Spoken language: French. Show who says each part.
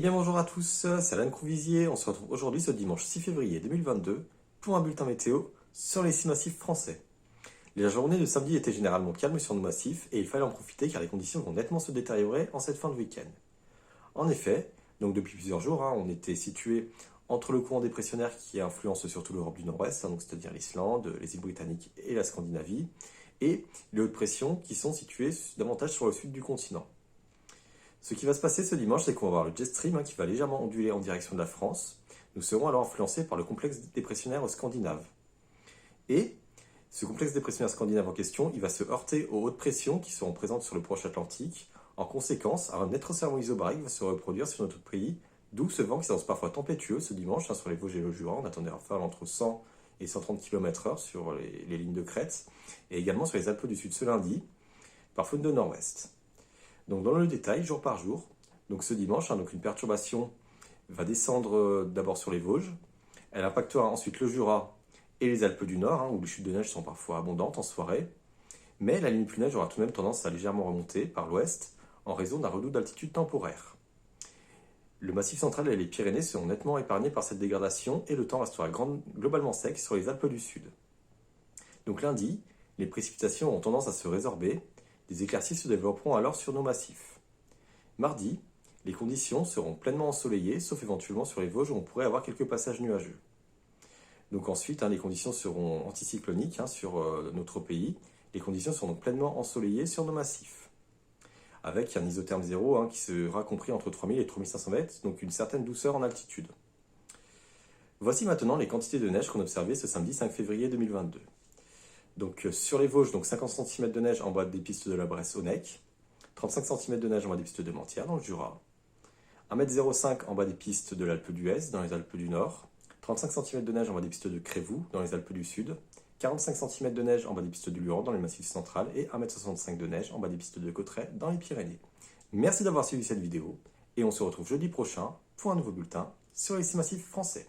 Speaker 1: Eh bien bonjour à tous, c'est Alain Crouvisier. On se retrouve aujourd'hui ce dimanche 6 février 2022 pour un bulletin météo sur les 6 massifs français. La journée de samedi était généralement calme sur nos massifs et il fallait en profiter car les conditions vont nettement se détériorer en cette fin de week-end. En effet, donc depuis plusieurs jours, on était situé entre le courant dépressionnaire qui influence surtout l'Europe du Nord-Ouest, donc c'est-à-dire l'Islande, les îles britanniques et la Scandinavie, et les hautes pressions qui sont situées davantage sur le sud du continent. Ce qui va se passer ce dimanche, c'est qu'on va avoir le jet stream qui va légèrement onduler en direction de la France. Nous serons alors influencés par le complexe dépressionnaire scandinave. Et ce complexe dépressionnaire scandinave en question, il va se heurter aux hautes pressions qui seront présentes sur le proche Atlantique. En conséquence, un net resserrement isobarique va se reproduire sur notre pays, d'où ce vent qui s'annonce parfois tempétueux ce dimanche sur les Vosges et le Jura. On attendait un rafale entre 100 et 130 km/h sur les lignes de crête, et également sur les Alpes du Sud ce lundi, par faute de nord-ouest. Donc dans le détail, jour par jour, donc ce dimanche, donc une perturbation va descendre d'abord sur les Vosges. Elle impactera ensuite le Jura et les Alpes du Nord, où les chutes de neige sont parfois abondantes en soirée. Mais la limite plus neige aura tout de même tendance à légèrement remonter par l'ouest en raison d'un redout d'altitude temporaire. Le Massif central et les Pyrénées seront nettement épargnés par cette dégradation et le temps restera globalement sec sur les Alpes du Sud. Donc lundi, les précipitations ont tendance à se résorber. Des éclaircies se développeront alors sur nos massifs. Mardi, les conditions seront pleinement ensoleillées, sauf éventuellement sur les Vosges où on pourrait avoir quelques passages nuageux. Donc ensuite, les conditions seront anticycloniques sur notre pays. Les conditions seront donc pleinement ensoleillées sur nos massifs. Avec un isotherme zéro qui sera compris entre 3000 et 3500 mètres, donc une certaine douceur en altitude. Voici maintenant les quantités de neige qu'on observait ce samedi 5 février 2022. Donc sur les Vosges, 50 cm de neige en bas des pistes de la Bresse au Nec, 35 cm de neige en bas des pistes de Mentières dans le Jura, 1,05 m en bas des pistes de l'Alpe d'Huez dans les Alpes du Nord, 35 cm de neige en bas des pistes de Crévoux dans les Alpes du Sud, 45 cm de neige en bas des pistes du Luran dans les massifs central et 1,65 m de neige en bas des pistes de Cauterets dans les Pyrénées. Merci d'avoir suivi cette vidéo et on se retrouve jeudi prochain pour un nouveau bulletin sur les 6 massifs français.